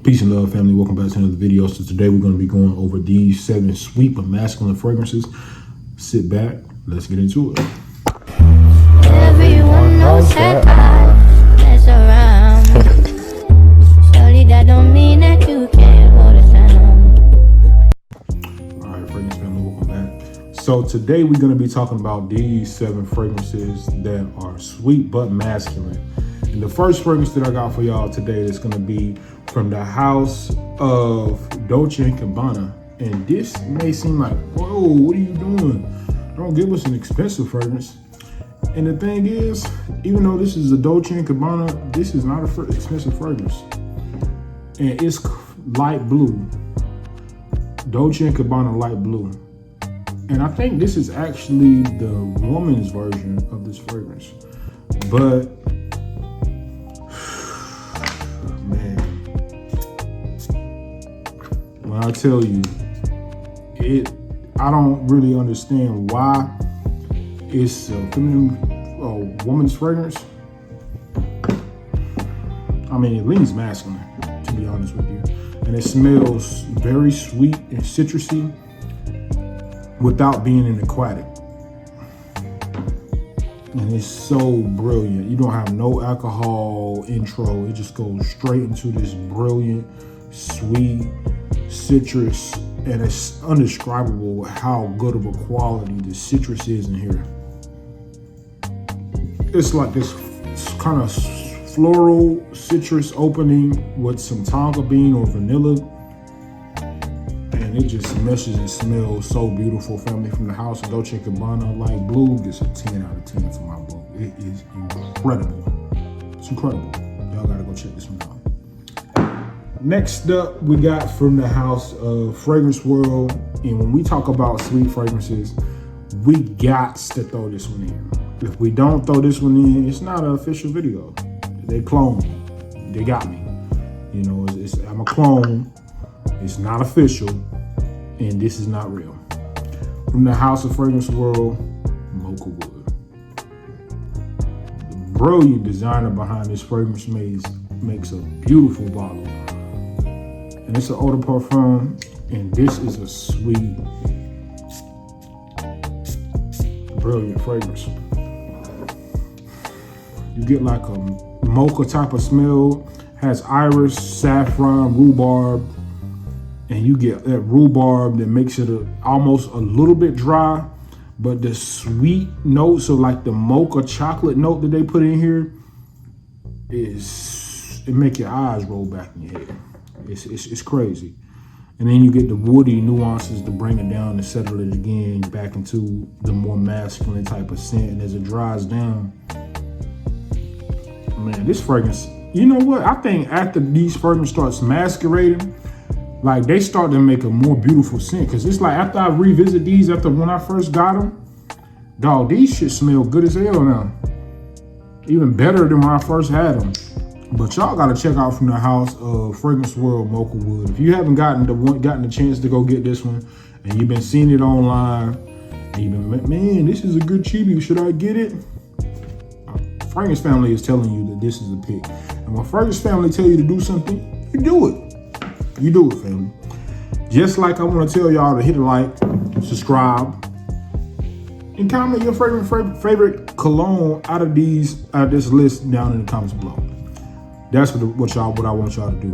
Peace and love, family. Welcome back to another video. So today we're going to be going over these 7 sweet but masculine fragrances. Sit back, let's get into it. Everyone knows that I mess around. Surely that don't mean that you can't hold it down. Alright, fragrance family, welcome back. So today we're going to be talking about these 7 fragrances that are sweet but masculine. And the first fragrance that I got for y'all today is going to be from the house of Doan Cabana. And this may seem like, whoa, what are you doing? Don't give us an expensive fragrance. And the thing is, even though this is a Doan Cabana, this is not an expensive fragrance. And it's light blue. Doan Cabana light blue. And I think this is actually the woman's version of this fragrance. But when I tell you, I don't really understand why it's a woman's fragrance. I mean, it leans masculine, to be honest with you. And it smells very sweet and citrusy without being an aquatic. And it's so brilliant. You don't have no alcohol intro. It just goes straight into this brilliant, sweet, citrus, and it's undescribable how good of a quality the citrus is in here. It's like this kind of floral citrus opening with some tonka bean or vanilla, and it just meshes and smells so beautiful. Family, from the house of Doan Cabana light blue gets a 10 out of 10 for my book. It is incredible. It's incredible. Y'all gotta go check this one out. Next up, we got from the house of Fragrance World. And when we talk about sweet fragrances, we got to throw this one in. If we don't throw this one in, it's not an official video. They cloned me. They got me. You know, I'm a clone. It's not official. And this is not real. From the house of Fragrance World, Mocha Wood. The brilliant designer behind this fragrance makes a beautiful bottle. And it's an eau de parfum, and this is a sweet, brilliant fragrance. You get like a mocha type of smell, has iris, saffron, rhubarb, and you get that rhubarb that makes it almost a little bit dry, but the sweet notes of like the mocha chocolate note that they put in here it make your eyes roll back in your head. It's crazy. And then you get the woody nuances to bring it down and settle it again back into the more masculine type of scent. And as it dries down, man, this fragrance, you know what? I think after these fragrances starts masquerading, like they start to make a more beautiful scent. Cause it's like after I revisit these, after when I first got them, dog, these shit smell good as hell now. Even better than when I first had them. But y'all gotta check out from the house of Fragrance World Mocha Wood. If you haven't gotten the chance to go get this one, and you've been seeing it online, and you've been, man, this is a good cheapie, should I get it? Fragrance Family is telling you that this is a pick. And when Fragrance Family tell you to do something, you do it. You do it, family. Just like I wanna tell y'all to hit a like, subscribe, and comment your favorite cologne out of this list down in the comments below. That's what I want y'all to do.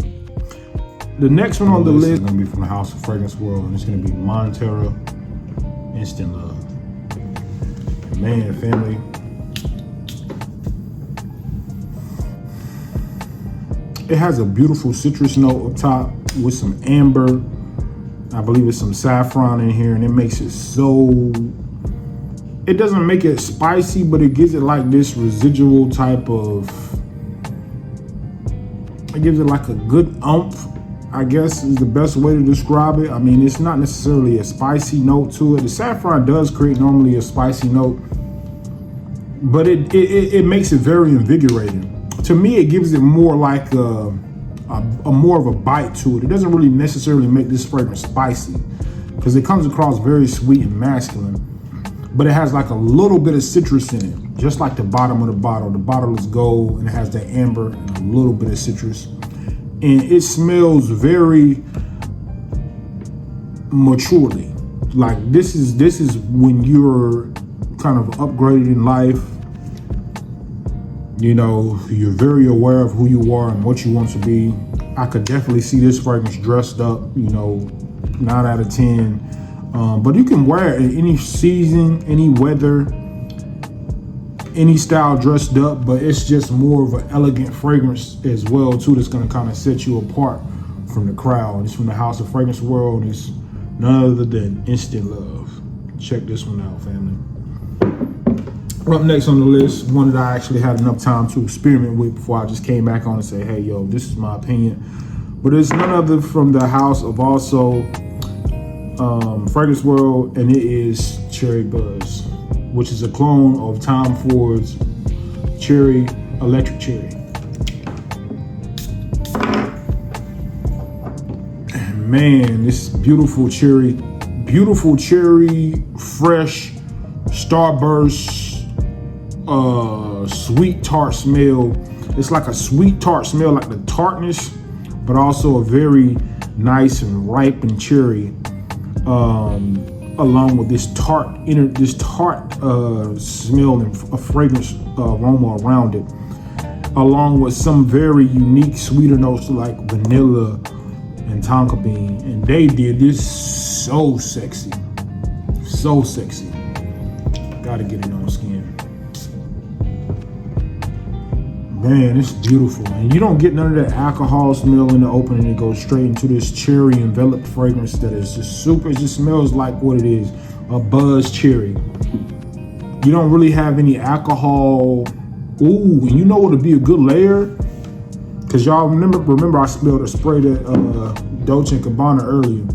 The next one on the list is gonna be from the house of Fragrance World, and it's gonna be Mon Guerlain Instant Love. Man, family, it has a beautiful citrus note up top with some amber. I believe it's some saffron in here, and it makes it so. It doesn't make it spicy, but it gives it like this residual type of. It gives it like a good oomph, I guess is the best way to describe it. I mean, it's not necessarily a spicy note to it. The saffron does create normally a spicy note, but it makes it very invigorating. To me, it gives it more like a more of a bite to it. It doesn't really necessarily make this fragrance spicy because it comes across very sweet and masculine, but it has like a little bit of citrus in it. Just like the bottom of the bottle. The bottle is gold and it has that amber and a little bit of citrus. and it smells very maturely. Like this is when you're kind of upgraded in life. You know, you're very aware of who you are and what you want to be. I could definitely see this fragrance dressed up, you know, 9 out of 10. But you can wear it in any season, any weather, any style dressed up, but it's just more of an elegant fragrance as well too, that's going to kind of set you apart from the crowd. It's from the House of Fragrance World. It's none other than Instant Love. Check this one out, family. Up next on the list, one that I actually had enough time to experiment with before I just came back on and say, hey, yo, this is my opinion. But it's none other from the House of also Fragrance World, and it is Cherry Buzz, which is a clone of Tom Ford's Cherry Electric Cherry. And man, this beautiful cherry, fresh, starburst, sweet tart smell. It's like a sweet tart smell, like the tartness, but also a very nice and ripened cherry, along with this tart smell and a fragrance aroma around it, along with some very unique sweeter notes like vanilla and tonka bean. And they did this so sexy. Gotta get it on skin. Man, it's beautiful. And you don't get none of that alcohol smell in the opening. It goes straight into this cherry enveloped fragrance that is just super. It just smells like what it is, a buzz cherry. You don't really have any alcohol. Ooh, and you know what would be a good layer? Because y'all remember I smelled a spray that Doan Cabana earlier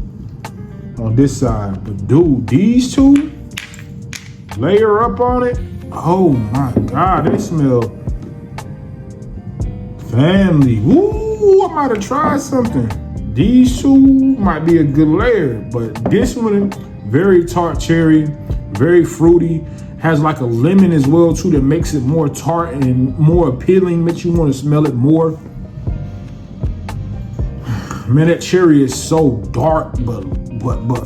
on this side. But dude, these two layer up on it. Oh my God, they smell family. Ooh, I might have tried something. These two might be a good layer, but this one, very tart cherry, very fruity, has like a lemon as well too that makes it more tart and more appealing, makes you want to smell it more. Man, that cherry is so dark, but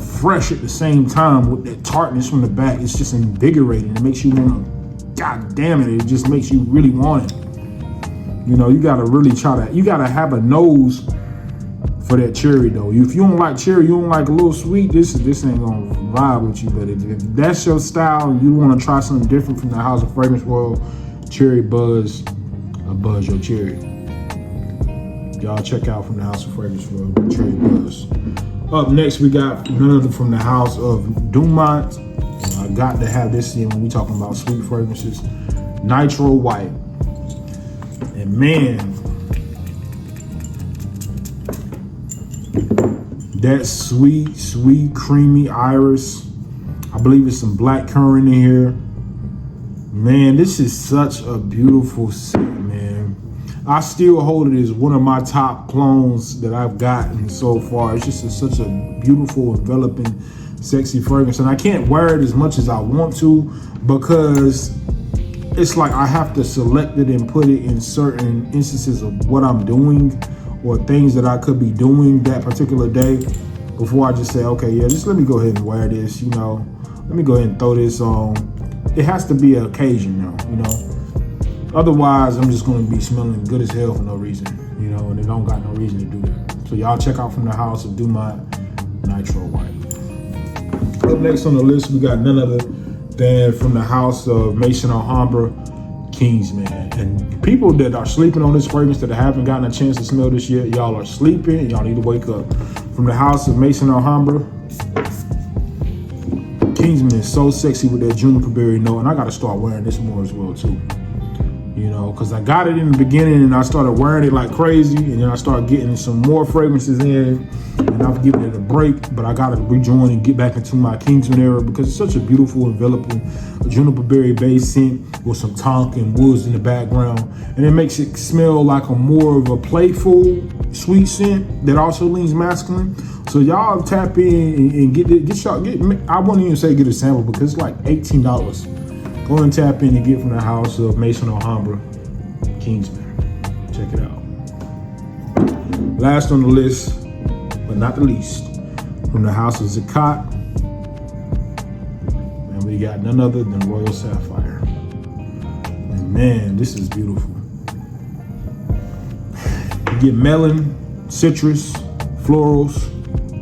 fresh at the same time with that tartness from the back. It's just invigorating. It makes you want to, God damn it just makes you really want it. You know, you gotta really you gotta have a nose for that cherry though. If you don't like cherry, you don't like a little sweet, this ain't gonna vibe with you. But if that's your style and you wanna try something different from the House of Fragrance World, Cherry Buzz, Buzz Your Cherry. Y'all check out from the House of Fragrance World, Cherry Buzz. Up next, we got none other from the House of Dumont. I got to have this in when we talking about sweet fragrances. Nitro White. And man, that sweet, creamy iris. I believe it's some black currant in here. Man, this is such a beautiful scent, man. I still hold it as one of my top clones that I've gotten so far. It's just such a beautiful, enveloping, sexy fragrance. And I can't wear it as much as I want to because it's like I have to select it and put it in certain instances of what I'm doing or things that I could be doing that particular day before I just say, okay, yeah, just let me go ahead and wear this, you know. Let me go ahead and throw this on. It has to be an occasion though, you know. Otherwise, I'm just going to be smelling good as hell for no reason, you know, and they don't got no reason to do that. So y'all check out from the House of Dumont, Nitro White. Up next on the list, we got none other than from the House of Maison Alhambra, Kingsman. And people that are sleeping on this fragrance that haven't gotten a chance to smell this yet, y'all are sleeping and y'all need to wake up. From the House of Maison Alhambra, Kingsman is so sexy with that juniper berry note, and I got to start wearing this more as well too. You know, because I got it in the beginning and I started wearing it like crazy, and then I started getting some more fragrances in, and I've given it a break, but I got to rejoin and get back into my Kingsman era because it's such a beautiful, enveloping juniper berry base scent with some tonka and woods in the background, and it makes it smell like a more of a playful, sweet scent that also leans masculine. So y'all tap in and get I won't even say get a sample because it's like $18. Go and tap in and get from the House of Maison Alhambra, Kingsman. Check it out. Last on the list, but not the least, from the house of Zakat, and we got none other than Royal Sapphire. And man, this is beautiful. You get melon, citrus, florals,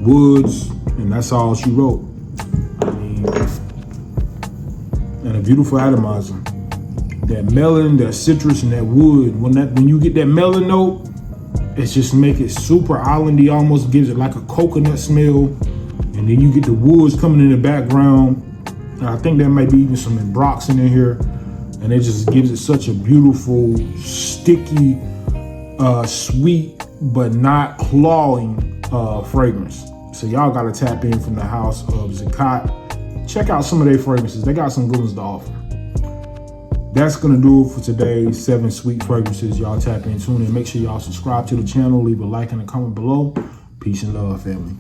woods, and that's all she wrote. I mean, and a beautiful atomizer. That melon, that citrus, and that wood. When you get that melon note, it's just make it super islandy, almost gives it like a coconut smell. And then you get the woods coming in the background. And I think there might be even some ambroxan in here. And it just gives it such a beautiful, sticky, sweet, but not clawing fragrance. So y'all gotta tap in from the house of Zakat. Check out some of their fragrances. They got some good ones to offer. That's gonna do it for today's 7 sweet fragrances. Y'all tap in, tune in. Make sure y'all subscribe to the channel, leave a like and a comment below. Peace and love, family.